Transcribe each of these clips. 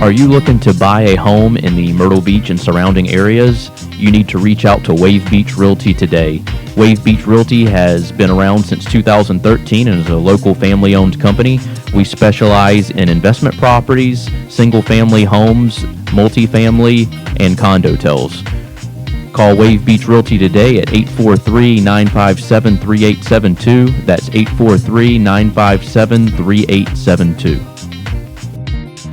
Are you looking to buy a home in the Myrtle Beach and surrounding areas? You need to reach out to Wave Beach Realty today. Wave Beach Realty has been around since 2013 and is a local family-owned company. We specialize in investment properties, single-family homes, multifamily, and condo-tels. Call Wave Beach Realty today at 843-957-3872. That's 843-957-3872.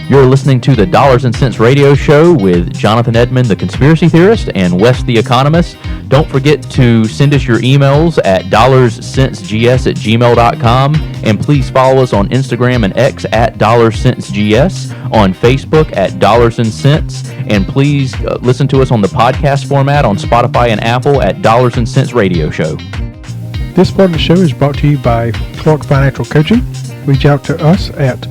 You're listening to the Dollars and Cents Radio Show with Jonathan Edmond, the conspiracy theorist, and Wes, the economist. Don't forget to send us your emails at dollarscentsgs@gmail.com, and please follow us on Instagram and X at dollarscentsgs, on Facebook at Dollars and Cents, and please listen to us on the podcast format on Spotify and Apple at Dollars and Cents Radio Show. This part of the show is brought to you by Clark Financial Coaching. Reach out to us at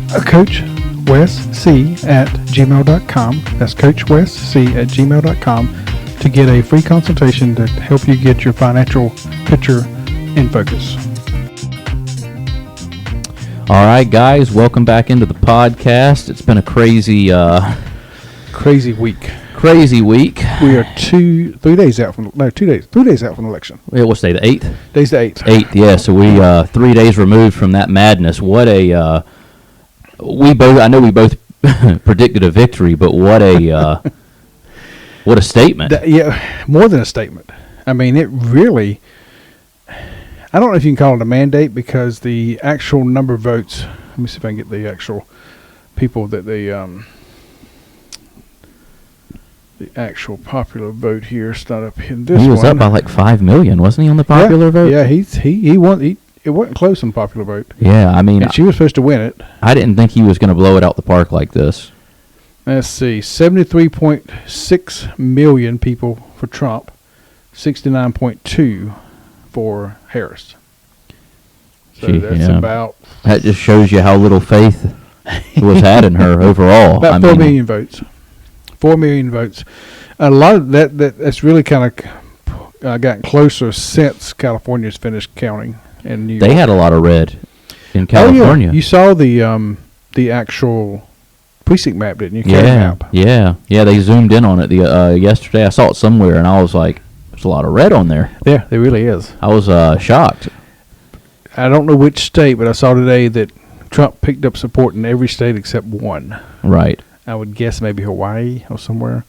coachwesc@gmail.com. That's coachwesc@gmail.com to get a free consultation to help you get your financial picture in focus. All right, guys, welcome back into the podcast. It's been a crazy week. Crazy week. We are 3 days out from 3 days out from election. What's today, the 8th? Today's the 8th. 8th, yeah. So we 3 days removed from that madness. What a we both predicted a victory, but what a statement. Yeah, more than a statement. I mean, it really, I don't know if you can call it a mandate, because the actual number of votes, let me see if I can get the actual people that the actual popular vote here. It's not up in this one. He was up by like 5 million, wasn't he, on the popular vote? Yeah, he won. It wasn't close on the popular vote. Yeah, I mean, and she was supposed to win it. I didn't think he was going to blow it out the park like this. Let's see, 73.6 million people for Trump, 69.2 for Harris. So that's about... That just shows you how little faith was had in her overall. About 4 million votes. 4 million votes. A lot of that's really kind of gotten closer since California's finished counting. In New York. They had a lot of red in California. Oh, yeah. You saw the actual precinct map, didn't you? Map. Yeah. They zoomed in on it yesterday. I saw it somewhere, and I was like, "There's a lot of red on there." Yeah, there really is. I was shocked. I don't know which state, but I saw today that Trump picked up support in every state except one. Right. I would guess maybe Hawaii or somewhere.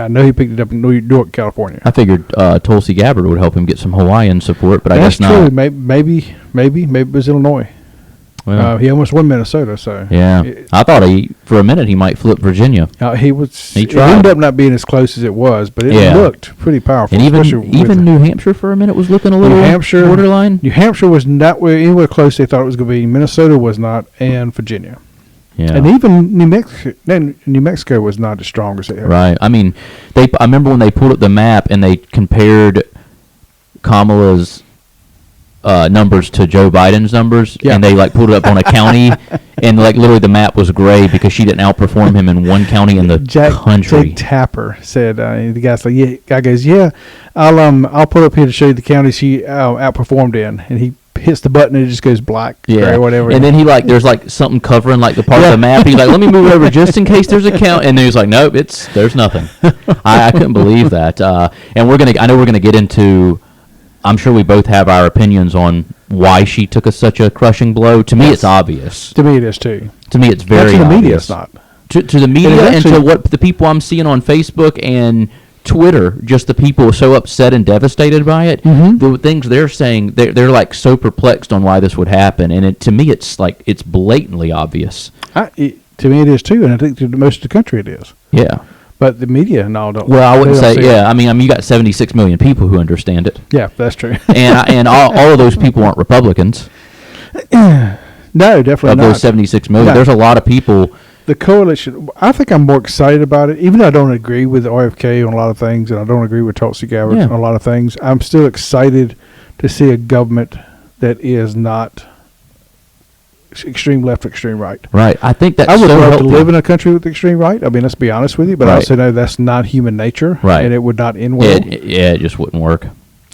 I know he picked it up in New York, California. I figured Tulsi Gabbard would help him get some Hawaiian support, but I guess not. That's true. Maybe it was Illinois. Well, he almost won Minnesota, so... Yeah. I thought for a minute he might flip Virginia. He tried. It ended up not being as close as it was, but it looked pretty powerful. And even New Hampshire for a minute was looking a little borderline. New Hampshire was not anywhere close they thought it was going to be. Minnesota was not, and Virginia. Yeah. And even New Mexico was not as strong as it was. Right. I mean, I remember when they pulled up the map and they compared Kamala's numbers to Joe Biden's numbers, and they pulled it up on a county, and literally the map was gray because she didn't outperform him in one county in the country. Jake Tapper said, the guy's like, guy goes, I'll put up here to show you the county she outperformed in, and he hits the button and it just goes black, gray, or whatever. And then he there's something covering the part of the map. He's like, let me move over just in case there's a count. And then he's like, nope, there's nothing. I couldn't believe that. And I know we're gonna get into. I'm sure we both have our opinions on why she took such a crushing blow. To me, it's obvious. To me, it is too. To me, it's very obvious. To the media, it's not. To the media and to what the people I'm seeing on Facebook and Twitter, just the people so upset and devastated by it. Mm-hmm. The things they're saying, they're so perplexed on why this would happen, and to me, it's blatantly obvious. To me, it is too, and I think to most of the country it is. Yeah, but the media and all don't. Well, I wouldn't say. Yeah, I mean, you got 76 million people who understand it. Yeah, that's true. and all of those people aren't Republicans. No, definitely not. Of those 76 million, there's a lot of people. The coalition, I think I'm more excited about it, even though I don't agree with RFK on a lot of things, and I don't agree with Tulsi Gabbard on a lot of things. I'm still excited to see a government that is not extreme left, extreme right. Right. I think that's I would love to live in a country with extreme right. I mean, let's be honest with you, but I also know that's not human nature, and it would not end well. It just wouldn't work.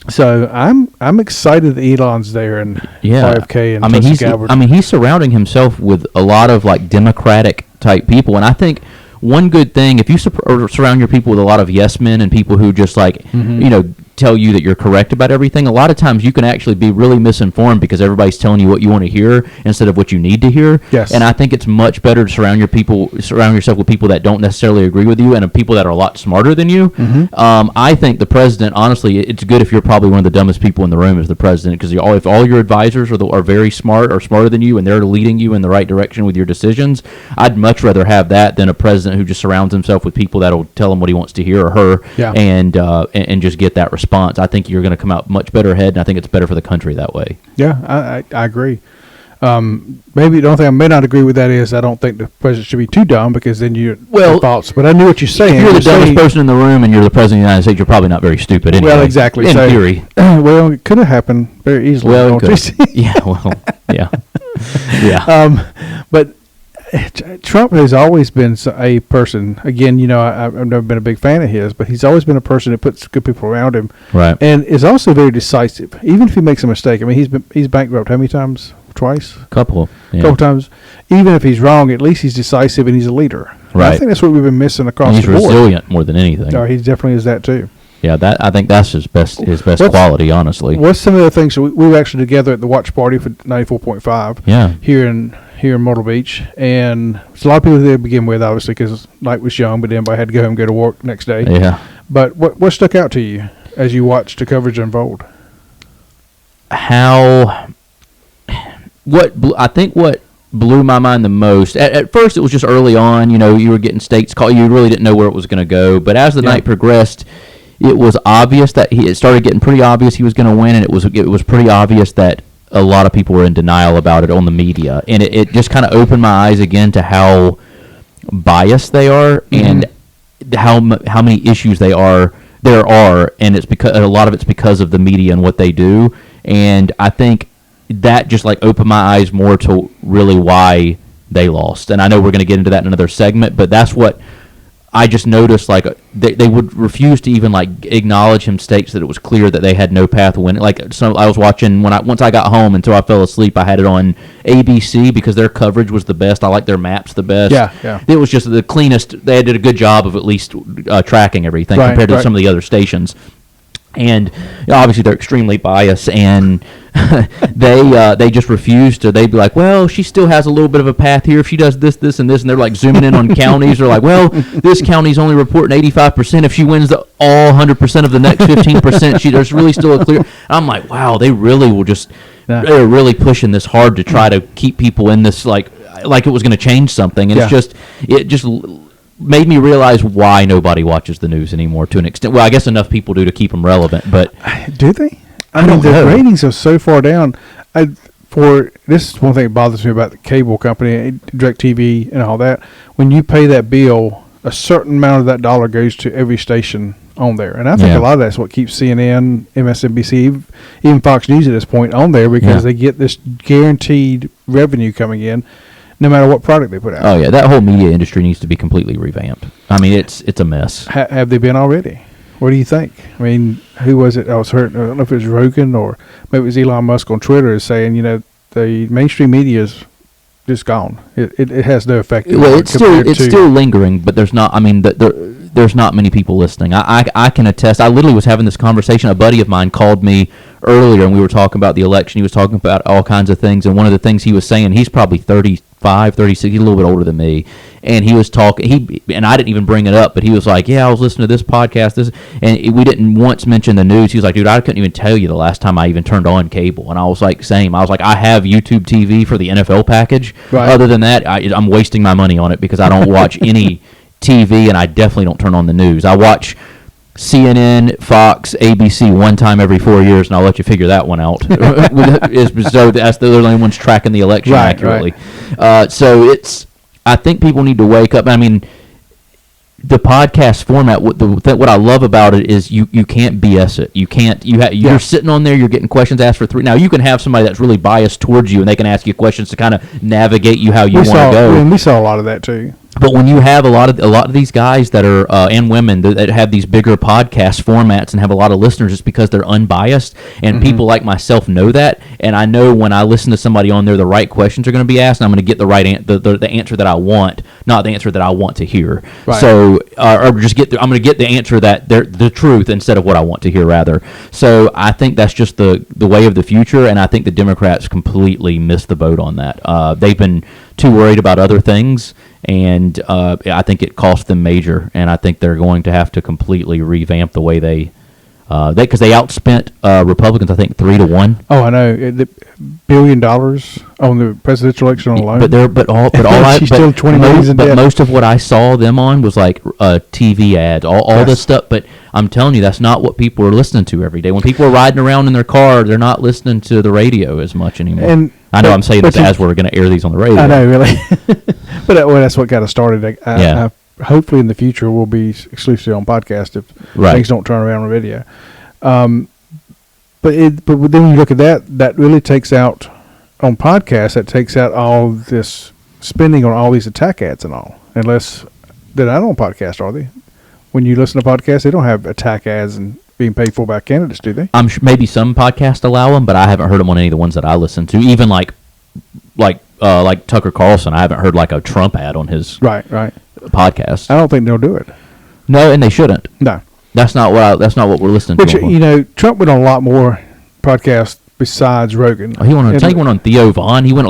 So I'm excited that Elon's there and RFK and Tulsi Gabbard. He's surrounding himself with a lot of Democratic type people. And I think one good thing, if you surround your people with a lot of yes men and people who just like, tell you that you're correct about everything, a lot of times you can actually be really misinformed because everybody's telling you what you want to hear instead of what you need to hear. Yes. And I think it's much better to surround yourself with people that don't necessarily agree with you and people that are a lot smarter than you. I think the president, honestly, it's good if you're probably one of the dumbest people in the room as the president, because if all your advisors are very smart or smarter than you and they're leading you in the right direction with your decisions, I'd much rather have that than a president who just surrounds himself with people that'll tell him what he wants to hear or her, and just get that response. I think you're going to come out much better ahead, and I think it's better for the country that way. Yeah, I agree. Maybe the only thing I may not agree with that is I don't think the president should be too dumb, because then your thoughts. But I knew what you're saying. If you're the dumbest person in the room and you're the president of the United States, you're probably not very stupid anyway. Well, exactly. In theory. Well, it could have happened very easily. Well, it could. Yeah. But Trump has always been a person, again, I've never been a big fan of his, but he's always been a person that puts good people around him. Right. And is also very decisive, even if he makes a mistake. I mean, he's bankrupt how many times? Twice? Couple times. Even if he's wrong, at least he's decisive and he's a leader. Right. I think that's what we've been missing across the board. He's resilient more than anything. No, he definitely is that too. Yeah, I think that's his best quality, honestly. What's some of the things? We were actually together at the watch party for 94.5. Yeah. Here in Myrtle Beach, and there's a lot of people there to begin with, obviously, because Night was young, but everybody had to go home and go to work next day. Yeah. But what stuck out to you as you watched the coverage unfold? What blew my mind the most, at first it was just early on, you were getting states call, you really didn't know where it was going to go, but as the night progressed, it was obvious that it started getting pretty obvious he was going to win, and it was pretty obvious that a lot of people were in denial about it on the media, and it just kind of opened my eyes again to how biased they are, and how many issues there are, and it's because a lot of it's because of the media and what they do, and I think that just like opened my eyes more to really why they lost. And I know we're going to get into that in another segment, but that's what I just noticed. Like they would refuse to even like acknowledge him states that it was clear that they had no path to win. Like, so I was watching once I got home until I fell asleep, I had it on ABC because their coverage was the best. I like their maps the best. Yeah. It was just the cleanest. They did a good job of at least tracking everything compared to some of the other stations. And obviously they're extremely biased, and they just refuse to. They'd be like, well, she still has a little bit of a path here if she does this, this, and this, and they're like zooming in on counties. They're like, well, this county's only reporting 85%. If she wins all 100% of the next 15%, there's really still a clear. I'm like, wow, they really will just. They're really pushing this hard to try to keep people in this like it was going to change something, and it just made me realize why nobody watches the news anymore to an extent. Well, I guess enough people do to keep them relevant, but do they? I don't know. The ratings are so far down. This is one thing that bothers me about the cable company, DirecTV and all that. When you pay that bill, a certain amount of that dollar goes to every station on there, and I think a lot of that's what keeps CNN, MSNBC, even Fox News at this point on there, because they get this guaranteed revenue coming in, no matter what product they put out. Oh yeah, that whole media industry needs to be completely revamped. I mean, it's a mess. Have they been already? What do you think? I mean, who was it? I don't know if it was Rogan or maybe it was Elon Musk on Twitter is saying, the mainstream media is just gone. It has no effect. Well, it's still lingering, but there's not. I mean, there's not many people listening. I can attest. I literally was having this conversation. A buddy of mine called me earlier, and we were talking about the election. He was talking about all kinds of things, and one of the things he was saying, he's probably 35, 36. He's a little bit older than me, and he was talking. And I didn't even bring it up, but he was like, "Yeah, I was listening to this podcast, and we didn't once mention the news." He was like, "Dude, I couldn't even tell you the last time I even turned on cable." And I was like, "Same." I was like, "I have YouTube TV for the NFL package. Right. Other than that, I'm wasting my money on it because I don't watch any TV, and I definitely don't turn on the news. I watch CNN, Fox, ABC one time every 4 years, and I'll let you figure that one out." So that's the only ones tracking the election accurately. Right. So I think people need to wake up. I mean, the podcast format. What I love about it is you can't BS it. You can't. You're sitting on there. You're getting questions asked for 3. Now you can have somebody that's really biased towards you, and they can ask you questions to kind of navigate you how you want to go. And we saw a lot of that too. But when you have a lot of these guys that are and women that have these bigger podcast formats and have a lot of listeners, it's because they're unbiased, and people like myself know that, and I know when I listen to somebody on there, the right questions are going to be asked, and I'm going to get the right the answer that I want, not the answer that I want to hear. Right. So or just I'm going to get the answer that the truth instead of what I want to hear rather. So I think that's just the way of the future, and I think the Democrats completely missed the boat on that. They've been too worried about other things, and I think it cost them major, and I think they're going to have to completely revamp the way because they outspent Republicans, I think 3-1. Oh, I know, $1 billion on the presidential election alone. But still 20 million in debt. But most of what I saw them on was like TV ads, all this stuff. But I'm telling you, that's not what people are listening to every day. When people are riding around in their car, they're not listening to the radio as much anymore. And I know I'm saying this as we're going to air these on the radio. I know, really. But that's what got us started. Hopefully in the future we'll be exclusively on podcast if things don't turn around on video. But then when you look at that really takes out on podcasts. That takes out all this spending on all these attack ads and all. Unless they're not on podcast, are they? When you listen to podcasts, they don't have attack ads and being paid for by candidates, do they? I'm sure maybe some podcasts allow them, but I haven't heard them on any of the ones that I listen to. Even like Tucker Carlson, I haven't heard like a Trump ad on his podcast. I don't think they'll do it. No, and they shouldn't. No, that's not what we're listening to. Which Trump went on a lot more podcasts besides Rogan. Oh, he went on Theo Vaughn. He went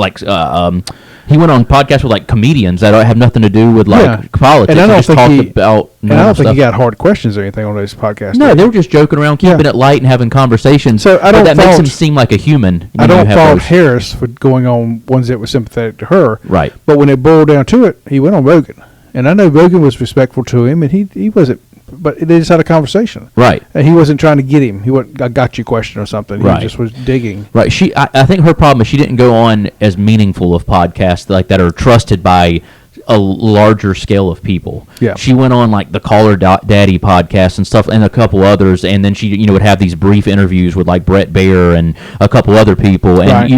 he went on podcasts with like comedians that have nothing to do with politics. And I don't think he got stuff. hard questions or anything on those podcasts. No, they were just joking around, keeping it light and having conversations. So that makes him seem like a human. I don't fault Harris for going on ones that were sympathetic to her. Right. But when it boiled down to it, he went on Rogan. And I know Rogan was respectful to him, and he wasn't. But they just had a conversation. Right. And he wasn't trying to get him. He wasn't a got you question or something. He just was digging. Right. I think her problem is she didn't go on as meaningful of podcasts like that are trusted by a larger scale of people. Yeah. She went on like the Caller Daddy podcast and stuff, and a couple others, and then she would have these brief interviews with like Brett Baer and a couple other people, and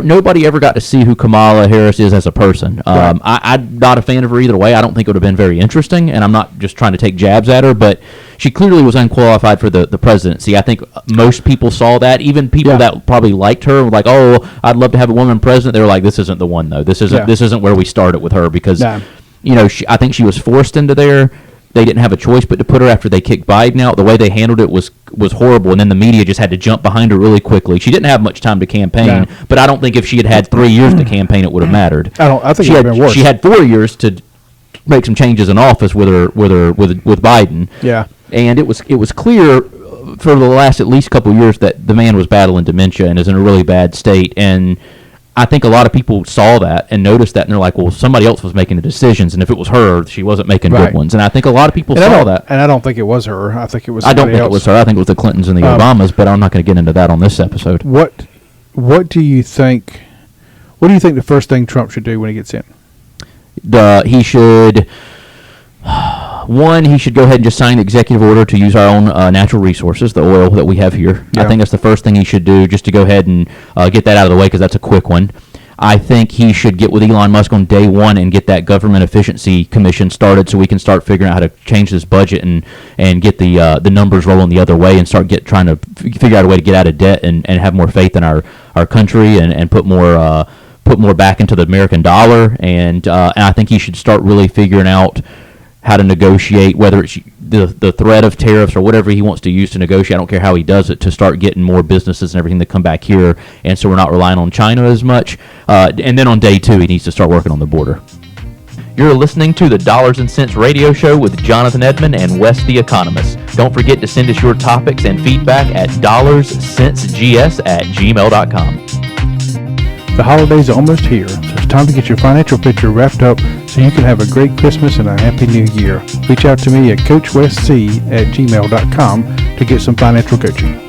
nobody ever got to see who Kamala Harris is as a person. I'm not a fan of her either way. I don't think it would have been very interesting, and I'm not just trying to take jabs at her, but she clearly was unqualified for the presidency. I think most people saw that. Even people that probably liked her were like, "Oh, I'd love to have a woman president." They were like, "This isn't the one, though. This isn't where we started with her because, I think she was forced into there. They didn't have a choice but to put her after they kicked Biden out. The way they handled it was horrible, and then the media just had to jump behind her really quickly. She didn't have much time to campaign, but I don't think if she had 3 years to campaign, it would have mattered. I think it would have been worse. She had 4 years to make some changes in office with Biden. Yeah. And it was clear for the last at least couple of years that the man was battling dementia and is in a really bad state. And I think a lot of people saw that and noticed that, and they're like, well, somebody else was making the decisions, and if it was her, she wasn't making good ones. And I think a lot of people saw that. And I don't think it was her. I think it was somebody else. I don't think it was her. I think it was the Clintons and the Obamas, but I'm not going to get into that on this episode. What do you think the first thing Trump should do when he gets in? He should go ahead and just sign the executive order to use our own natural resources, the oil that we have here. Yeah. I think that's the first thing he should do, just to go ahead and get that out of the way, because that's a quick one. I think he should get with Elon Musk on day one and get that government efficiency commission started so we can start figuring out how to change this budget and get the numbers rolling the other way and start trying to figure out a way to get out of debt and have more faith in our country and put more back into the American dollar. And I think he should start really figuring out how to negotiate, whether it's the threat of tariffs or whatever he wants to use to negotiate. I don't care how he does it, to start getting more businesses and everything that come back here, and so we're not relying on China as much. And then on day two, he needs to start working on the border. You're listening to the Dollars and Cents Radio Show with Jonathan Edmond and Wes the Economist. Don't forget to send us your topics and feedback at dollarscentsgs@gmail.com. The holidays are almost here, so it's time to get your financial picture wrapped up so you can have a great Christmas and a happy new year. Reach out to me at coachwestc@gmail.com to get some financial coaching.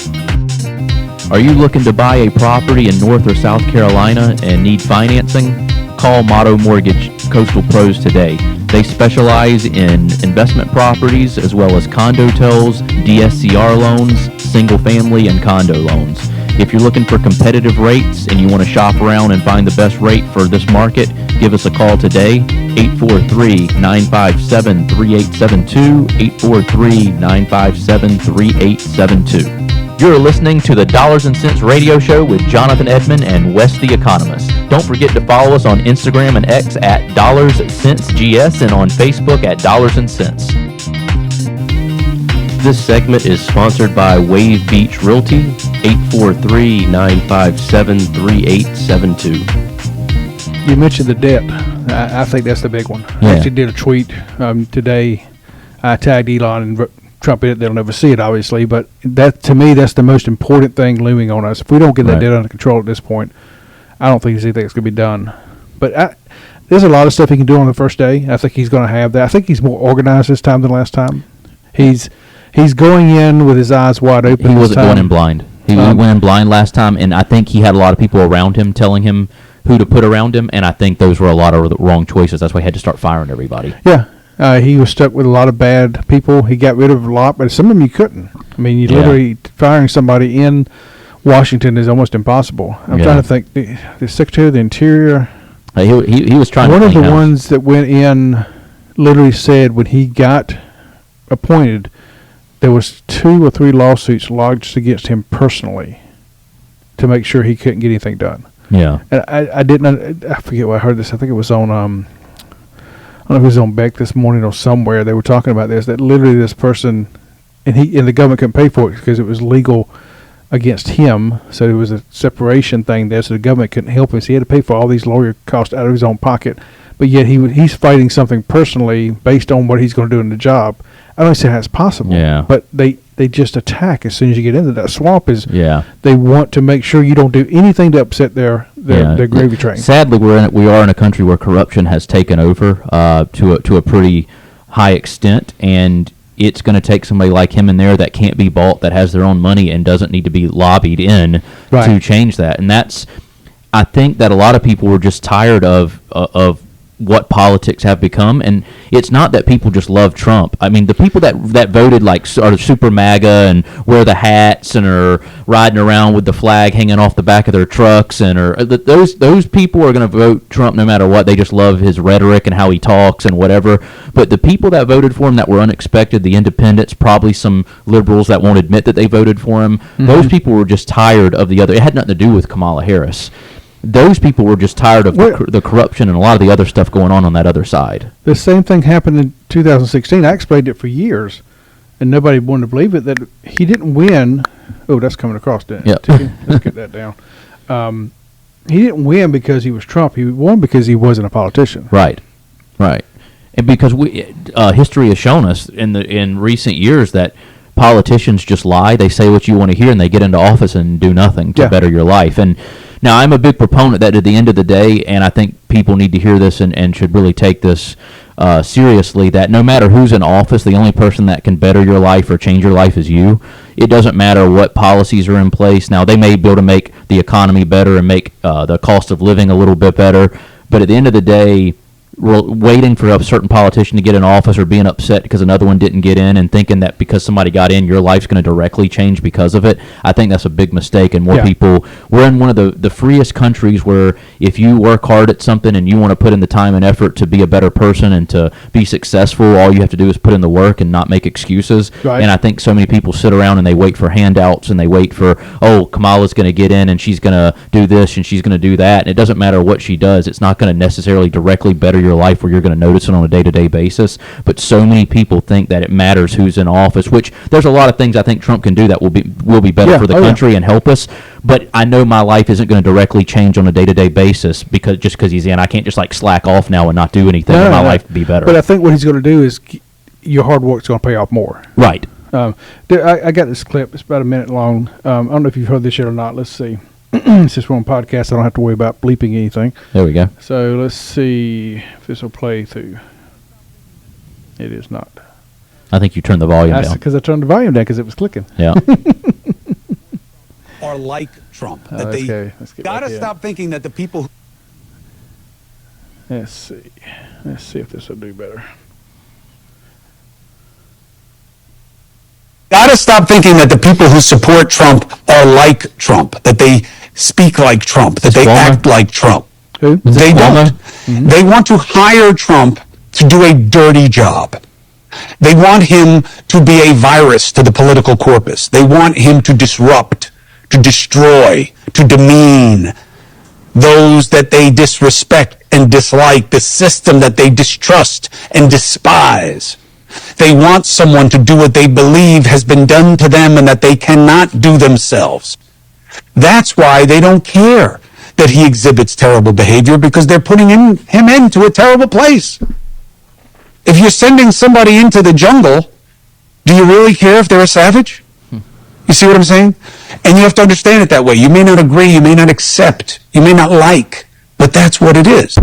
Are you looking to buy a property in North or South Carolina and need financing? Call Motto Mortgage Coastal Pros today. They specialize in investment properties as well as condo-tels, DSCR loans, single family, and condo loans. If you're looking for competitive rates and you want to shop around and find the best rate for this market, give us a call today, 843-957-3872, 843-957-3872. You're listening to the Dollars and Cents Radio Show with Jonathan Edmond and Wes the Economist. Don't forget to follow us on Instagram and X at DollarsCentsGS and on Facebook at Dollars and Cents. This segment is sponsored by Wave Beach Realty, 843-957-3872. You mentioned the debt. I think that's the big one. Yeah. I actually did a tweet today. I tagged Elon and Trump in it. They'll never see it, obviously, but that, to me, that's the most important thing looming on us. If we don't get that debt under control at this point, I don't think there's anything that's going to be done. But there's a lot of stuff he can do on the first day. I think he's going to have that. I think he's more organized this time than last time. He's going in with his eyes wide open. He wasn't going in blind. He went in blind last time, and I think he had a lot of people around him telling him who to put around him, and I think those were a lot of the wrong choices. That's why he had to start firing everybody. Yeah. He was stuck with a lot of bad people. He got rid of a lot, but some of them you couldn't. I mean, literally firing somebody in Washington is almost impossible. I'm trying to think. The Secretary of the Interior. He was trying. One to of the house. ones that went in literally said when he got appointed, there was 2 or 3 lawsuits lodged against him personally to make sure he couldn't get anything done. Yeah. And I didn't. I forget where I heard this. I think it was on. I don't know if it was on Beck this morning or somewhere. They were talking about this. That literally this person, and the government couldn't pay for it because it was legal against him. So it was a separation thing there. So the government couldn't help him. So he had to pay for all these lawyer costs out of his own pocket. But yet he's fighting something personally based on what he's going to do in the job. I don't say that's possible. Yeah. But they just attack as soon as you get into that swamp. They want to make sure you don't do anything to upset their gravy train. Sadly, we are in a country where corruption has taken over to a pretty high extent, and it's going to take somebody like him in there that can't be bought, that has their own money and doesn't need to be lobbied in to change that. And I think that a lot of people were just tired of what politics have become, and it's not that people just love Trump. I mean, the people that voted are super MAGA and wear the hats and are riding around with the flag hanging off the back of their trucks, and those people are going to vote Trump no matter what. They just love his rhetoric and how he talks and whatever. But the people that voted for him that were unexpected, the independents, probably some liberals that won't admit that they voted for him, those people were just tired of the other. It had nothing to do with Kamala Harris. Those people were just tired of the corruption and a lot of the other stuff going on that other side. The same thing happened in 2016. I explained it for years, and nobody wanted to believe it, that he didn't win. Oh, that's coming across, didn't it? Yeah. Let's get that down. He didn't win because he was Trump. He won because he wasn't a politician. Right. And because history has shown us in recent years that politicians just lie. They say what you want to hear, and they get into office and do nothing to better your life. And now, I'm a big proponent that at the end of the day, and I think people need to hear this and should really take this seriously, that no matter who's in office, the only person that can better your life or change your life is you. It doesn't matter what policies are in place. Now, they may be able to make the economy better and make the cost of living a little bit better, but at the end of the day, waiting for a certain politician to get in office or being upset because another one didn't get in and thinking that because somebody got in, your life's going to directly change because of it, I think that's a big mistake. And more people, we're in one of the freest countries where if you work hard at something and you want to put in the time and effort to be a better person and to be successful, all you have to do is put in the work and not make excuses. Right. And I think so many people sit around and they wait for handouts and they wait for, Kamala's going to get in and she's going to do this and she's going to do that. And it doesn't matter what she does. It's not going to necessarily directly better your life where you're going to notice it on a day-to-day basis. But so many people think that it matters who's in office, which there's a lot of things I think Trump can do that will be better for the country and help us. But I know my life isn't going to directly change on a day-to-day basis because he's in. I can't just slack off now and not do anything for my life to be better. But I think what he's going to do is your hard work's going to pay off more. Right. I got this clip. It's about a minute long. I don't know if you've heard this yet or not. Let's see. Since we're on podcast, I don't have to worry about bleeping anything. There we go. So let's see if this will play through. It is not. I think you turned the volume down. Because I turned the volume down because it was clicking. Yeah. Are like Trump. That let's got to stop thinking that the people... Let's see. Let's see if this will do better. Got to stop thinking that the people who support Trump are like Trump, that they speak like Trump, that they act like Trump. Who? They don't. They want to hire Trump to do a dirty job. They want him to be a virus to the political corpus. They want him to disrupt, to destroy, to demean those that they disrespect and dislike, the system that they distrust and despise. They want someone to do what they believe has been done to them and that they cannot do themselves. That's why they don't care that he exhibits terrible behavior, because they're putting him into a terrible place. If you're sending somebody into the jungle, do you really care if they're a savage? You see what I'm saying? And you have to understand it that way. You may not agree, you may not accept, you may not like, but that's what it is.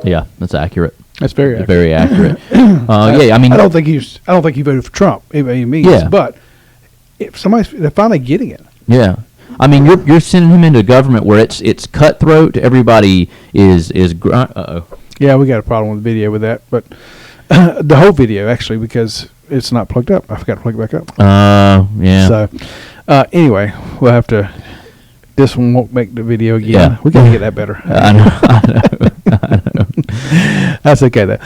Yeah, that's accurate. That's very accurate. Very accurate. Yeah, I mean, I don't think he voted for Trump. But if they're finally getting it. Yeah, I mean, you're sending him into government where it's cutthroat. Everybody is. Yeah, we got a problem with the video with that, but the whole video actually, because it's not plugged up. I forgot to plug it back up. Yeah. So anyway, we'll have to. This one won't make the video again. Yeah. We got to get that better. I know. That's okay though.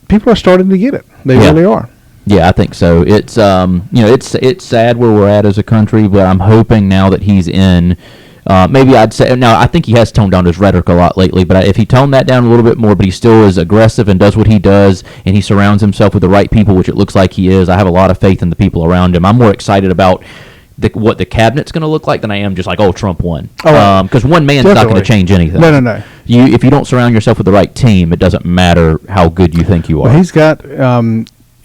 People are starting to get it. They really are. Yeah, I think so. It's it's sad where we're at as a country, but I'm hoping now that he's in. Maybe I'd say now. I think he has toned down his rhetoric a lot lately. But if he toned that down a little bit more, but he still is aggressive and does what he does, and he surrounds himself with the right people, which it looks like he is. I have a lot of faith in the people around him. I'm more excited about what the cabinet's going to look like than I am just like, Trump won. Because one man's not going to change anything. No. If you don't surround yourself with the right team, it doesn't matter how good you think you are. Well, he's got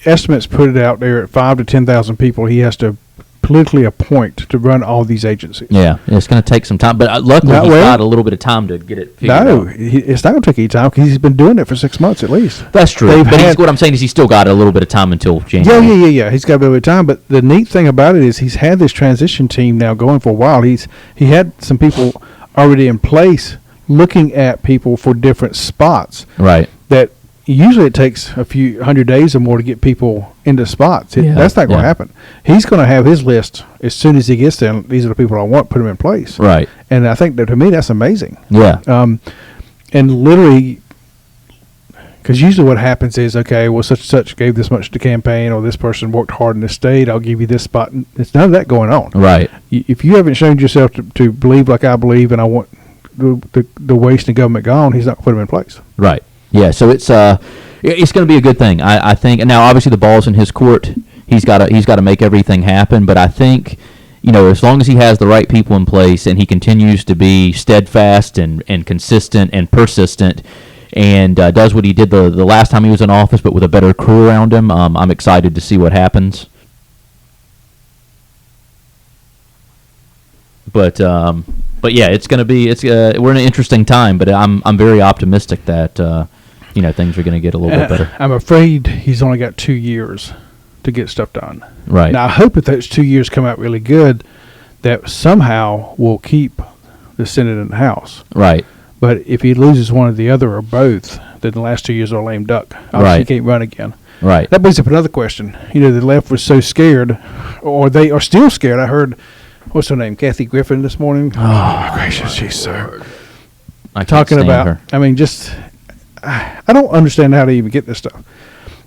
estimates put it out there at 5,000 to 10,000 people he has to politically appoint to run all these agencies. Yeah, it's going to take some time, but luckily he's got a little bit of time to get it figured out. No, it's not going to take any time because he's been doing it for 6 months at least. That's true. What I'm saying is he's still got a little bit of time until January. Yeah. He's got a bit of time, but the neat thing about it is he's had this transition team now going for a while. He had some people already in place looking at people for different spots. Right. That usually it takes a few 100 days or more to get people into spots. That's not going to happen. He's going to have his list as soon as he gets there. These are the people I want. Put them in place. Right. And I think that to me that's amazing. Yeah. And literally, because usually what happens is, okay, well, such and such gave this much to campaign, or this person worked hard in this state, I'll give you this spot. It's none of that going on. Right. If you haven't shown yourself to believe like I believe, and I want the waste in government gone, he's not going to put them in place. Right. Yeah, so it's going to be a good thing, I think. And now, obviously, the ball's in his court. He's got to make everything happen. But I think, as long as he has the right people in place and he continues to be steadfast and consistent and persistent, and does what he did the last time he was in office, but with a better crew around him, I'm excited to see what happens. But yeah, it's going to be we're in an interesting time. But I'm very optimistic that things are going to get a little bit better. I'm afraid he's only got 2 years to get stuff done. Right. Now I hope if those 2 years come out really good, that somehow we'll keep the Senate and the House. Right. But if he loses one or the other or both, then the last 2 years are a lame duck. Right. He can't run again. Right. That brings up another question. The left was so scared, or they are still scared. I heard, what's her name, Kathy Griffin this morning. Oh, my gracious, she's so talking about her. I mean, just I don't understand how to even get this stuff.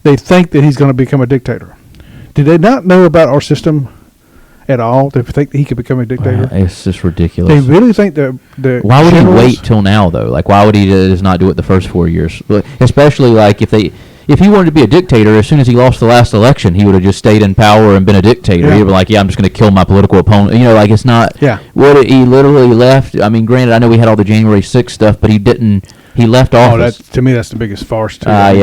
They think that he's going to become a dictator. Did they not know about our system at all? They think that he could become a dictator. It's just ridiculous. They really think the why would he wait till now though? Like, why would he just not do it the first 4 years? Especially like if he wanted to be a dictator, as soon as he lost the last election, he would have just stayed in power and been a dictator. He'd be like, I'm just going to kill my political opponent. It's not. Yeah. He literally left. I mean, granted, I know we had all the January 6th stuff, but he didn't. He left office. To me, that's the biggest farce. I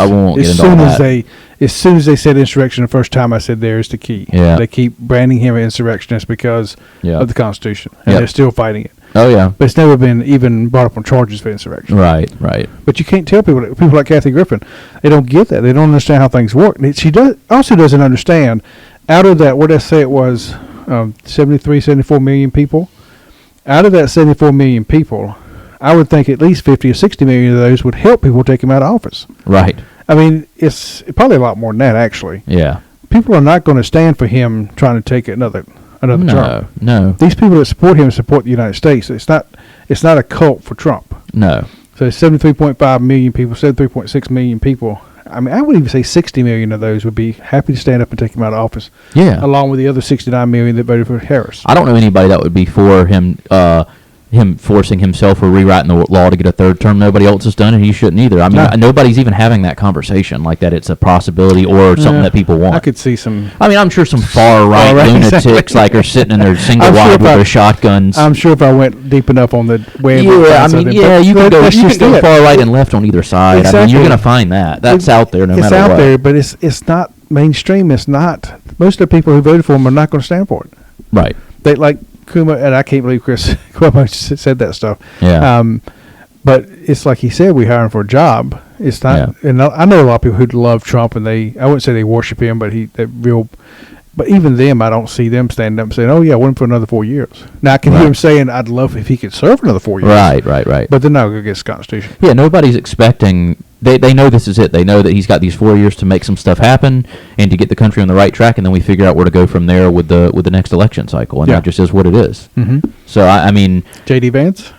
won't get into all that. As soon as they said insurrection the first time, I said there's the key. Yeah. They keep branding him an insurrectionist because of the Constitution, and they're still fighting it. Oh, yeah. But it's never been even brought up on charges for insurrection. Right. But you can't tell people like Kathy Griffin, they don't get that. They don't understand how things work. She also doesn't understand, out of that, what did I say it was, 73, 74 million people? Out of that 74 million people, I would think at least 50 or 60 million of those would help people take him out of office. Right. I mean, it's probably a lot more than that, actually. Yeah. People are not going to stand for him trying to take another another Trump. No. These people that support him support the United States. It's not a cult for Trump. No. So 73.5 million people, 73.6 million people. I mean, I would even say 60 million of those would be happy to stand up and take him out of office. Yeah. Along with the other 69 million that voted for Harris. I don't know anybody that would be for him forcing himself or rewriting the law to get a third term. Nobody else has done it. He shouldn't either. I mean, nobody's even having that conversation like that. It's a possibility or something that people want. I could see some. I mean, I'm sure some far right lunatics like are sitting in their single wide with their shotguns. I'm sure if I went deep enough on the web. Yeah, I mean, you can go far right and left on either side. Exactly. I mean, you're going to find that. That's out there no matter what. It's out there, but it's not mainstream. It's not. Most of the people who voted for him are not going to stand for it. Right. They like Kuma, and I can't believe Chris Cuomo said that stuff. Yeah. But it's like he said, we hire him for a job. It's not, and I know a lot of people who love Trump, and I wouldn't say they worship him, but but even them, I don't see them standing up and saying, "Oh yeah, I want him for another 4 years." Now I can hear him saying, "I'd love if he could serve another 4 years." Right. But they're not going against the Constitution. Yeah, nobody's expecting. They know this is it. They know that he's got these 4 years to make some stuff happen and to get the country on the right track, and then we figure out where to go from there with the next election cycle, and that just is what it is. Mm-hmm. So I mean, J.D. Vance,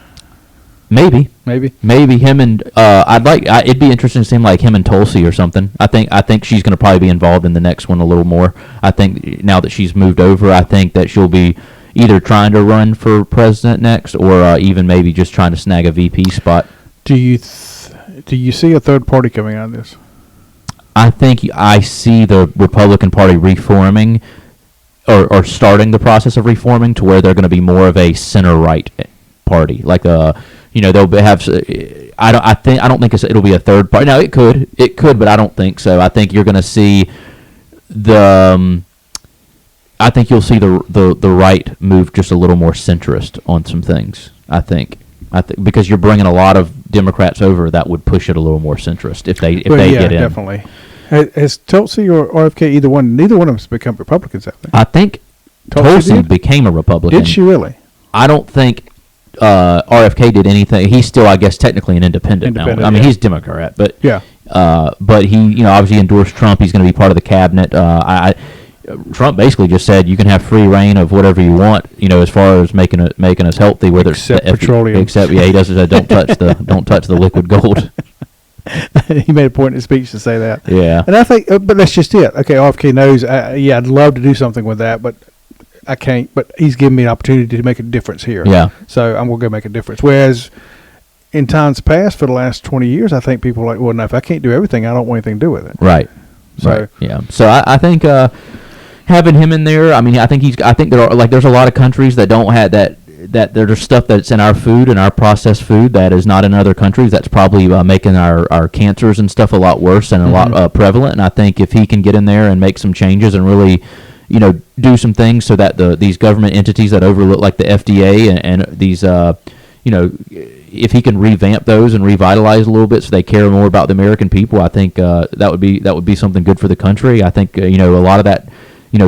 maybe him and it'd be interesting to see him like him and Tulsi or something. I think she's going to probably be involved in the next one a little more. I think now that she's moved over, I think that she'll be either trying to run for president next or even maybe just trying to snag a VP spot. Do you see a third party coming out of this? I think I see the Republican Party reforming or starting the process of reforming to where they're going to be more of a center-right party. Like they'll have. I don't think it'll be a third party. No, it could, but I don't think so. I think you're going to see I think you'll see the right move just a little more centrist on some things. I think because you're bringing a lot of Democrats over that would push it a little more centrist if they get in. Definitely. Has Tulsi or RFK neither one of them has become Republicans, have they? I think Tulsi became a Republican. Did she really? I don't think RFK did anything. He's still, I guess, technically an independent now. I mean, he's Democrat, but but he, obviously endorsed Trump. He's going to be part of the cabinet. Trump basically just said you can have free reign of whatever you want, as far as making us healthy, whether except it's petroleum. He does say don't touch the liquid gold. He made a point in his speech to say that. Yeah, and I think, but that's just it. Okay, RFK knows. I'd love to do something with that, but I can't. But he's given me an opportunity to make a difference here. Yeah, so I'm going to go make a difference. Whereas in times past, for the last 20 years, I think people are like, well, no, if I can't do everything, I don't want anything to do with it. Right. So right. Yeah. So I think. Having him in there, I mean, I think there's a lot of countries that don't have that there's stuff that's in our food and our processed food that is not in other countries. That's probably making our cancers and stuff a lot worse and a lot prevalent. And I think if he can get in there and make some changes and really, do some things so that these government entities that overlook like the FDA and these, if he can revamp those and revitalize a little bit so they care more about the American people, I think that would be something good for the country. I think a lot of that.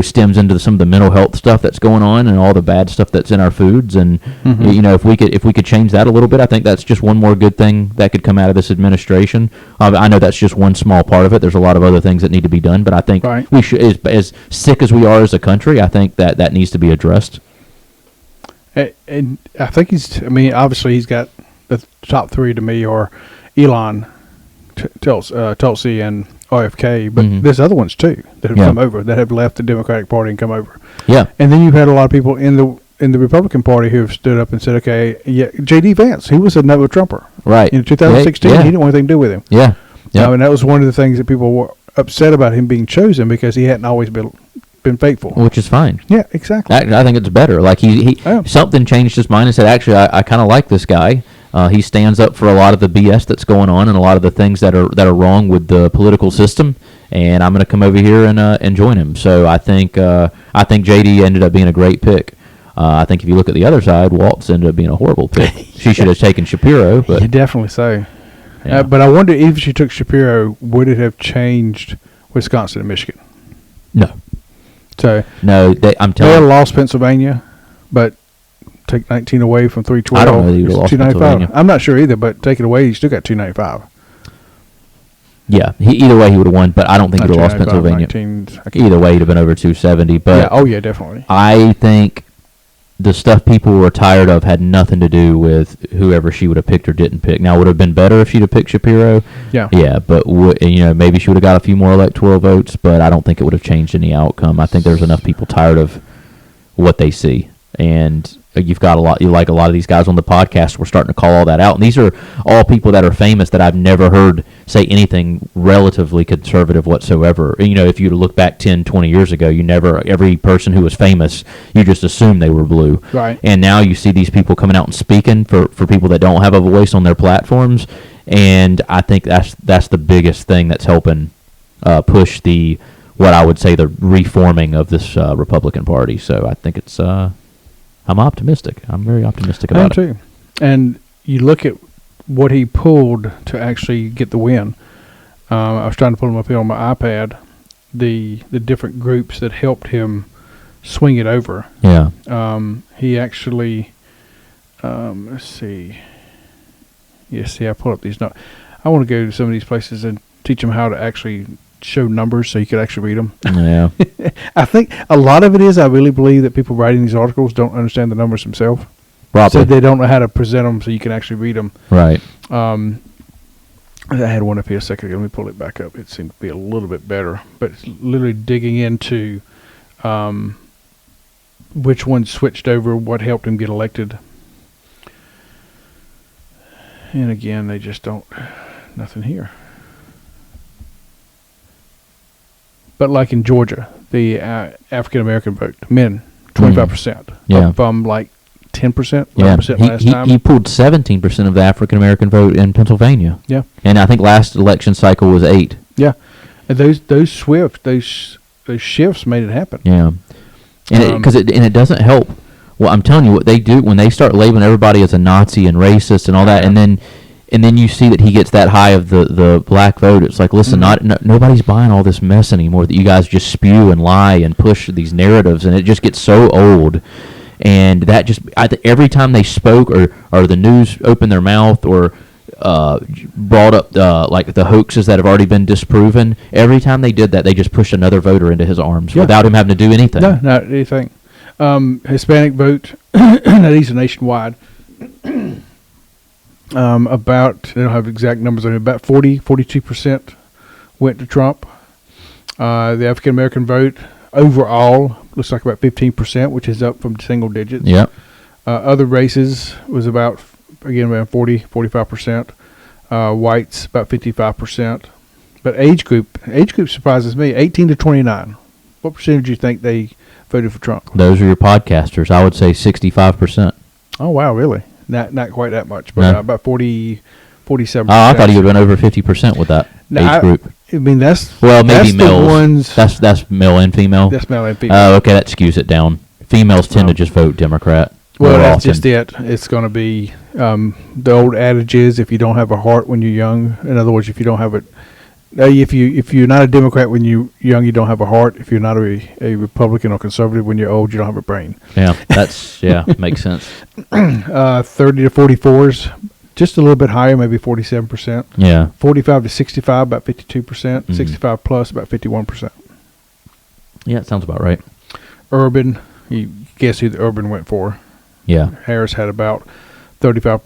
Stems into some of the mental health stuff that's going on and all the bad stuff that's in our foods. And if we could change that a little bit, I think that's just one more good thing that could come out of this administration. I know that's just one small part of it. There's a lot of other things that need to be done, but I think we should, as sick as we are as a country, I think that needs to be addressed. And I think obviously he's got the top three to me are Elon, Tulsi, and RFK, but there's other ones too that have come over, that have left the Democratic Party and come over. Yeah, and then you've had a lot of people in the Republican Party who have stood up and said, "Okay, J.D. Vance, he was another Trumper, right? In 2016, he didn't want anything to do with him. Yeah, and that was one of the things that people were upset about him being chosen because he hadn't always been faithful, which is fine. Yeah, exactly. I think it's better. Like he something changed his mind and said, "Actually, I kind of like this guy." He stands up for a lot of the BS that's going on and a lot of the things that are wrong with the political system, and I'm going to come over here and join him. So I think JD ended up being a great pick. I think if you look at the other side, Waltz ended up being a horrible pick. She should have taken Shapiro, but definitely so. Yeah. But I wonder if she took Shapiro, would it have changed Wisconsin and Michigan? No. So no, I'm telling you, they lost Pennsylvania, but. Take 19 away from 312. I don't know that you lost Pennsylvania. I'm not sure either, but take it away, you still got 295. Yeah, either way he would have won, but I don't think he would have lost Pennsylvania. Either way, he'd have been over 270. But definitely. I think the stuff people were tired of had nothing to do with whoever she would have picked or didn't pick. Now, would have been better if she'd have picked Shapiro. Yeah, but maybe she would have got a few more electoral votes, but I don't think it would have changed any outcome. I think there's enough people tired of what they see, and you've got a lot of these guys on the podcast. We're starting to call all that out, and these are all people that are famous that I've never heard say anything relatively conservative whatsoever. If you look back 10, 20 years ago, every person who was famous, you just assumed they were blue. Right. And now you see these people coming out and speaking for people that don't have a voice on their platforms, and I think that's the biggest thing that's helping push what I would say the reforming of this Republican Party. So I think it's I'm optimistic. I'm very optimistic about it. I am too. And you look at what he pulled to actually get the win. I was trying to pull him up here on my iPad, the different groups that helped him swing it over. Yeah. He actually, let's see. Yes, see, I pulled up these notes. I want to go to some of these places and teach them how to actually show numbers so you could actually read them. Yeah. I think a lot of it is, I really believe that people writing these articles don't understand the numbers themselves. Probably. So they don't know how to present them so you can actually read them. Right. I had one up here a second ago. Let me pull it back up. It seemed to be a little bit better. But it's literally digging into which one switched over, what helped him get elected. And again, they just don't, nothing here. But like in Georgia, the African-American vote, men, 25%. Yeah. Up from like 10%, 11% yeah. last time. He pulled 17% of the African-American vote in Pennsylvania. Yeah. And I think last election cycle was 8. Yeah. And those shifts made it happen. Yeah. And it doesn't help. Well, I'm telling you what they do when they start labeling everybody as a Nazi and racist and all that, and then you see that he gets that high of the black vote. It's like, listen, nobody's buying all this mess anymore that you guys just spew and lie and push these narratives, and it just gets so old. And that just every time they spoke or the news opened their mouth or brought up like the hoaxes that have already been disproven, every time they did that, they just pushed another voter into his arms without him having to do anything. No, not anything. Hispanic vote, these are nationwide. About, they don't have exact numbers on it, about 42% went to Trump. The African-American vote overall looks like about 15%, which is up from single digits. Yeah. Other races was around 45%. Whites, about 55%. But age group surprises me, 18 to 29. What percentage do you think they voted for Trump? Those are your podcasters. I would say 65%. Oh, wow, really? Not quite that much, but about 47%. Oh, I thought he would have been over 50% with that age group. I mean, maybe males. The ones, that's male and female. That's male and female. Oh, okay, that skews it down. Females tend to just vote Democrat. Well, that's just it. It's going to be the old adage is if you don't have a heart when you're young. In other words, if you don't have it, if you're not a Democrat when you're young, you don't have a heart. If you're not a Republican or conservative when you're old, you don't have a brain. Yeah, that's makes sense. 30 to 44s, just a little bit higher, maybe 47%. Yeah. 45 to 65, about 52%. 65 plus, about 51%. Yeah, it sounds about right. Urban, you guess who the urban went for? Yeah. Harris had about 35,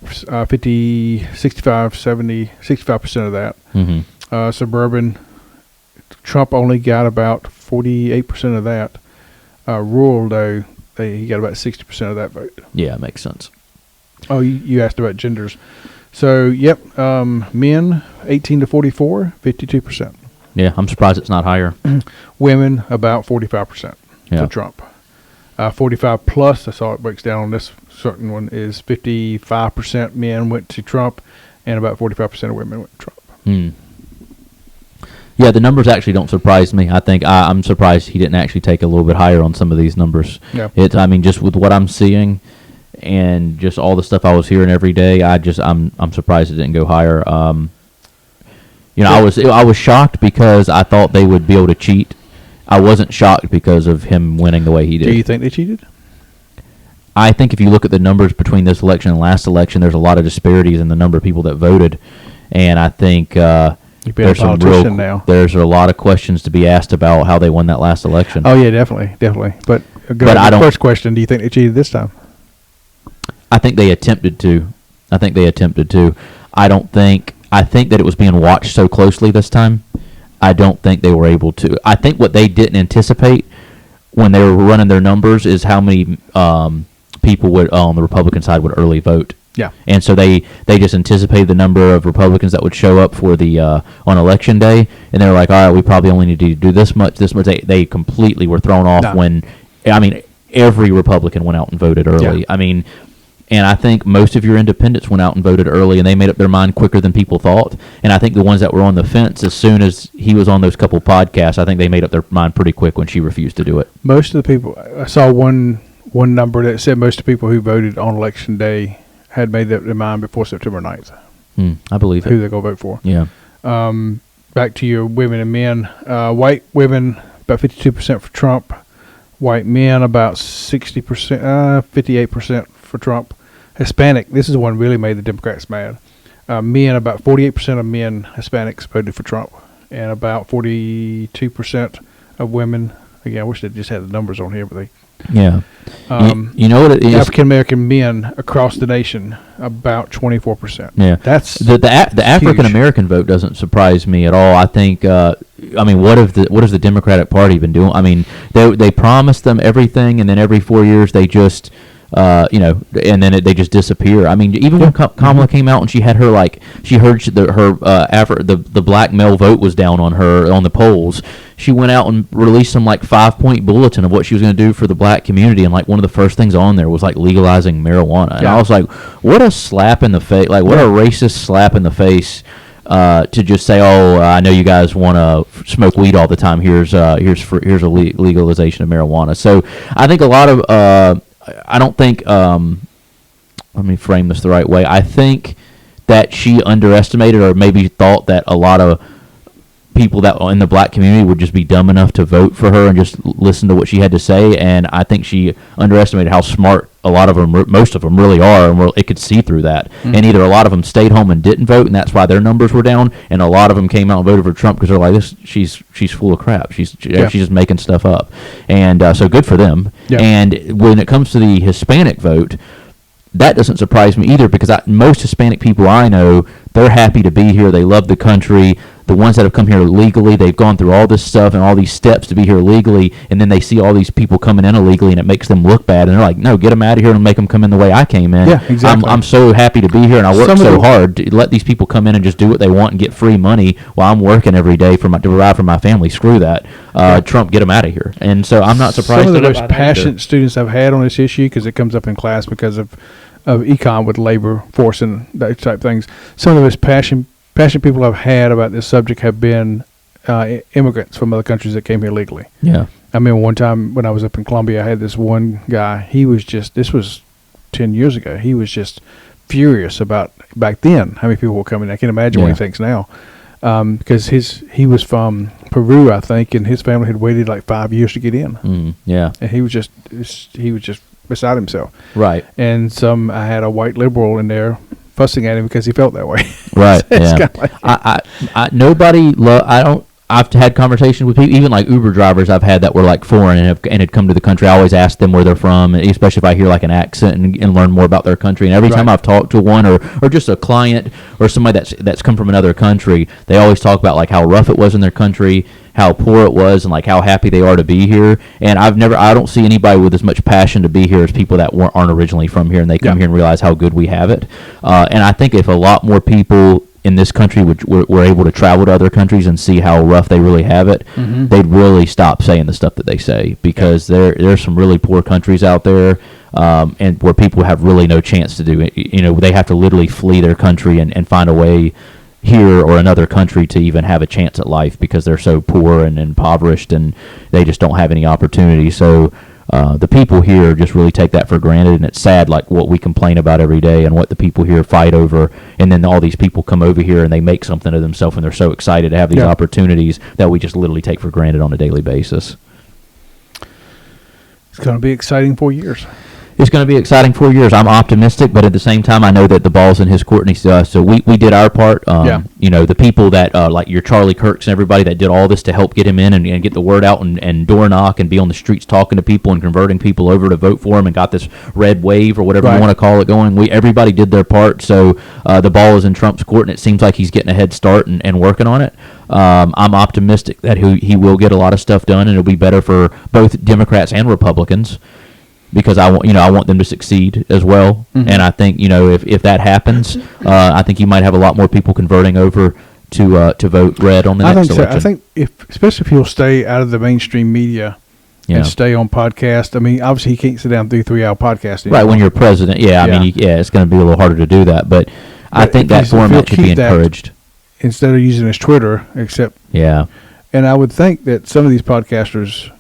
50, 65, 70, 65% of that. Mm-hmm. Suburban, Trump only got about 48% of that. Rural, though, he got about 60% of that vote. Yeah, it makes sense. Oh, you asked about genders. So, yep, men, 18 to 44, 52%. Yeah, I'm surprised it's not higher. Women, about 45% for Trump. 45 plus, that's all it breaks down on this certain one, is 55% men went to Trump, and about 45% of women went to Trump. Yeah, the numbers actually don't surprise me. I think I'm surprised he didn't actually take a little bit higher on some of these numbers. Yeah. I mean, just with what I'm seeing and just all the stuff I was hearing every day, I'm surprised it didn't go higher. I was shocked because I thought they would be able to cheat. I wasn't shocked because of him winning the way he did. Do you think they cheated? I think if you look at the numbers between this election and last election, there's a lot of disparities in the number of people that voted, and I think You've been a politician now. There's a lot of questions to be asked about how they won that last election. Oh yeah, definitely. But first question: do you think they cheated this time? I think they attempted to. I think that it was being watched so closely this time. I don't think they were able to. I think what they didn't anticipate when they were running their numbers is how many people would on the Republican side would early vote. Yeah. And so they just anticipated the number of Republicans that would show up for the on election day, and they were like, all right, we probably only need to do this much. They completely were thrown off when, I mean, every Republican went out and voted early. Yeah. I mean, and I think most of your independents went out and voted early, and they made up their mind quicker than people thought. And I think the ones that were on the fence, as soon as he was on those couple podcasts, I think they made up their mind pretty quick when she refused to do it. Most of the people, I saw one number that said most of the people who voted on election day had made up their mind before September 9th. I believe it. Who they're going to vote for. Yeah. Back to your women and men. White women, about 52% for Trump. White men, about 60%, 58% for Trump. Hispanic, this is the one really made the Democrats mad. Men, about 48% of men, Hispanics, voted for Trump. And about 42% of women, again, I wish they just had the numbers on here, but they... Yeah. You know what it is? African American men across the nation, about 24%. Yeah. That's the African American vote doesn't surprise me at all. I think what has the Democratic Party been doing? I mean, they promised them everything, and then every 4 years they just and then they just disappear. I mean, even when Kamala came out and she had her the black male vote was down on her on the polls, she went out and released some 5-point bulletin of what she was going to do for the black community, and one of the first things on there was legalizing marijuana. And I was like, what a slap in the face! What a racist slap in the face. To just say, I know you guys want to smoke weed all the time. Here's a legalization of marijuana. So I think a lot of I don't think. Let me frame this the right way. I think that she underestimated, or maybe thought that a lot of people that in the black community would just be dumb enough to vote for her and just listen to what she had to say. And I think she underestimated how smart a lot of them, most of them, really are, and it could see through that. Mm-hmm. And either a lot of them stayed home and didn't vote, and that's why their numbers were down, and a lot of them came out and voted for Trump because they're like, she's full of crap. She's just making stuff up. And so good for them. Yeah. And when it comes to the Hispanic vote, that doesn't surprise me either, because most Hispanic people I know, they're happy to be here. They love the country. The ones that have come here legally, they've gone through all this stuff and all these steps to be here legally, and then they see all these people coming in illegally, and it makes them look bad. And they're like, no, get them out of here and make them come in the way I came in. Yeah, exactly. I'm so happy to be here, and I work so hard to let these people come in and just do what they want and get free money while I'm working every day to provide for my family. Screw that. Trump, get them out of here. And so I'm not surprised. Some of the most passionate students I've had on this issue, because it comes up in class because of econ with labor force and that type of things. Some of the most passionate people I've had about this subject have been immigrants from other countries that came here legally. Yeah. I mean, one time when I was up in Columbia, I had this one guy. He was this was 10 years ago. He was just furious about back then how many people were coming. I can't imagine what he thinks now. Because he was from Peru, I think, and his family had waited 5 years to get in. Yeah. And he was just beside himself. Right. And I had a white liberal in there fussing at him because he felt that way. Right. Yeah. I've had conversations with people, even Uber drivers I've had that were foreign and had come to the country. I always ask them where they're from, especially if I hear an accent and learn more about their country. And every time I've talked to one or just a client or somebody that's come from another country, they always talk about how rough it was in their country, how poor it was, and how happy they are to be here. And I don't see anybody with as much passion to be here as people that aren't originally from here, and they come here and realize how good we have it. And I think if a lot more people in this country were able to travel to other countries and see how rough they really have it, they'd really stop saying the stuff that they say, because there's some really poor countries out there, and where people have really no chance to do it. They have to literally flee their country and find a way here or another country to even have a chance at life, because they're so poor and impoverished, and they just don't have any opportunity. So the people here just really take that for granted, and it's sad, what we complain about every day and what the people here fight over, and then all these people come over here and they make something of themselves, and they're so excited to have these opportunities that we just literally take for granted on a daily basis. It's going to be exciting 4 years. It's going to be exciting 4 years. I'm optimistic, but at the same time, I know that the ball's in his court. And so we did our part. You know, the people that, like your Charlie Kirks and everybody that did all this to help get him in and get the word out and door knock and be on the streets talking to people and converting people over to vote for him and got this red wave or whatever you want to call it going. Everybody did their part. So the ball is in Trump's court, and it seems like he's getting a head start and working on it. I'm optimistic that he will get a lot of stuff done, and it'll be better for both Democrats and Republicans. Because I want them to succeed as well, and I think if that happens, I think you might have a lot more people converting over to vote red on the next election. I think especially if he'll stay out of the mainstream media and stay on podcast. I mean, obviously he can't sit down through 3-hour podcasting. Right when you're president, I mean, it's going to be a little harder to do that, but I think that format should be encouraged instead of using his Twitter. And I would think that some of these podcasters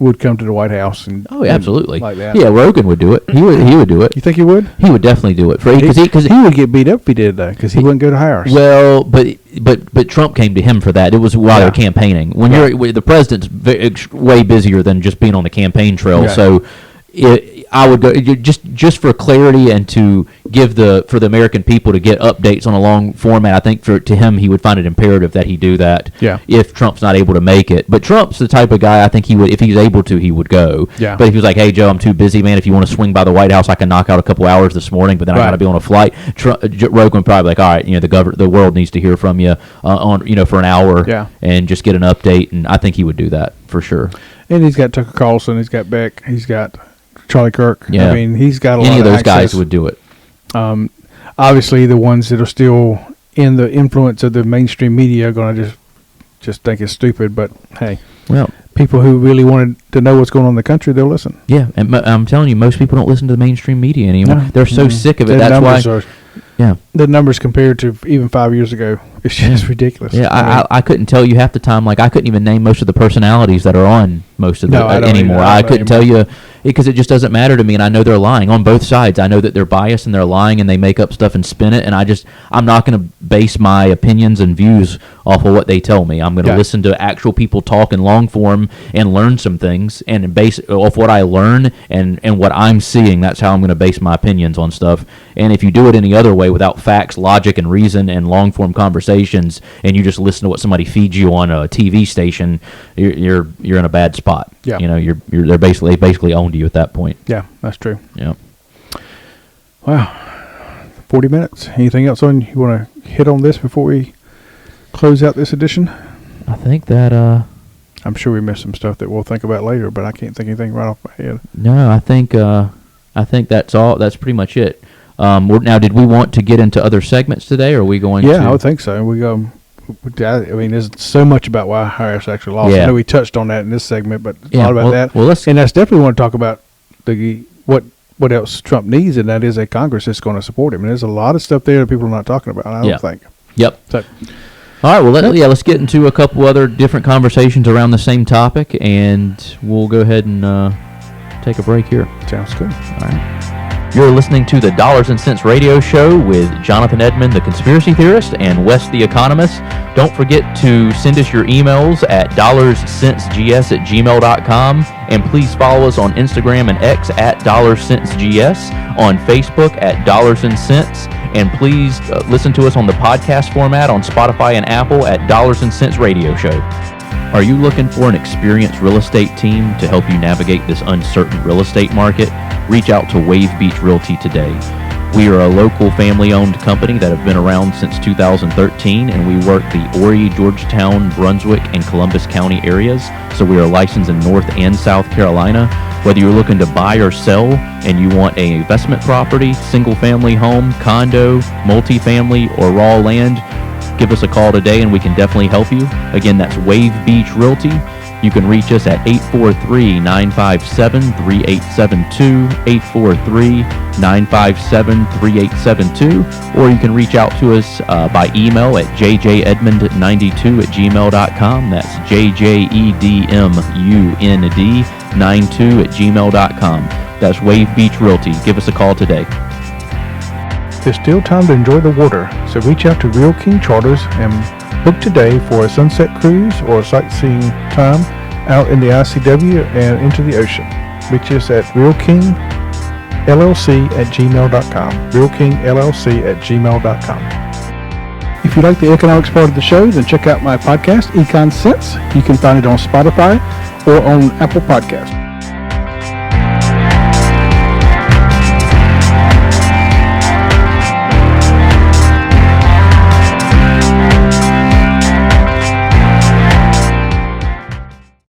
would come to the White House and absolutely like that. Yeah, Rogan would do it. He would do it. You think he would? He would definitely do it because he would get beat up if he did that because he wouldn't go to Harris. Well, but Trump came to him for that. It was while they were campaigning. When the president's way busier than just being on the campaign trail. So I would go just for clarity and to give for the American people to get updates on a long format. I think to him he would find it imperative that he do that. If Trump's not able to make it, but Trump's the type of guy I think he would, if he's able to, he would go. But if he was like, hey Joe, I'm too busy, man. If you want to swing by the White House, I can knock out a couple hours this morning, but then I got to be on a flight. Rogan would probably be like, all right, the world needs to hear from you for an hour and just get an update, and I think he would do that for sure. And he's got Tucker Carlson, he's got Beck, he's got Charlie Kirk. I mean, he's got a lot of Any of those access. guys would do it. Obviously, the ones that are still in the influence of the mainstream media are going to just think it's stupid. But hey, people who really wanted to know what's going on in the country, they'll listen. Yeah, and I'm telling you, most people don't listen to the mainstream media anymore. No. They're so sick of it. That's why. The numbers compared to even 5 years ago, it's just ridiculous. Yeah, I couldn't tell you half the time. Like I couldn't even name most of the personalities that are on most of the anymore. I couldn't tell you because it just doesn't matter to me, and I know they're lying on both sides. I know that they're biased and they're lying and they make up stuff and spin it, and I'm not going to base my opinions and views off of what they tell me. I'm going to listen to actual people talk in long form and learn some things, and base off what I learn and what I'm seeing. That's how I'm going to base my opinions on stuff. And if you do it any other way without facts, logic, and reason and long form conversations, and you just listen to what somebody feeds you on a TV station, you're in a bad spot. They basically owned you at that point. Yeah, that's true. Yeah. Wow. 40 minutes. Anything else you want to hit on this before we close out this edition? I think that I'm sure we missed some stuff that we'll think about later, but I can't think of anything right off my head. No, I think that's all. That's pretty much it. Now, did we want to get into other segments today, or are we going to? Yeah, I would think so. I mean, there's so much about why Harris actually lost. I know we touched on that in this segment, but a lot about that. Well, and that's definitely want to talk about what else Trump needs, and that is a Congress that's going to support him. And there's a lot of stuff there that people are not talking about, I don't think. Yep. So, all right, well, let's get into a couple other different conversations around the same topic, and we'll go ahead and take a break here. Sounds good. All right. You're listening to the Dollars and Cents Radio Show with Jonathan Edmond, the conspiracy theorist, and Wes, the economist. Don't forget to send us your emails at dollarscentsgs@gmail.com, and please follow us on Instagram and X at dollarscentsgs, on Facebook at Dollars and Cents, and please listen to us on the podcast format on Spotify and Apple at Dollars and Cents Radio Show. Are you looking for an experienced real estate team to help you navigate this uncertain real estate market? Reach out to Wave Beach Realty today. We are a local family-owned company that have been around since 2013, and we work the Horry, Georgetown, Brunswick, and Columbus County areas. So we are licensed in North and South Carolina. Whether you're looking to buy or sell and you want an investment property, single-family home, condo, multifamily, or raw land, give us a call today and we can definitely help you. Again, that's Wave Beach Realty. You can reach us at 843-957-3872, 843-957-3872, or you can reach out to us by email at jjedmund92@gmail.com. That's jjedmund92@gmail.com. That's Wave Beach Realty. Give us a call today. There's still time to enjoy the water, so reach out to Real King Charters and book today for a sunset cruise or a sightseeing time out in the ICW and into the ocean. Reach us at realkingllc@gmail.com. realkingllc@gmail.com. If you like the economics part of the show, then check out my podcast, Econ Sense. You can find it on Spotify or on Apple Podcasts.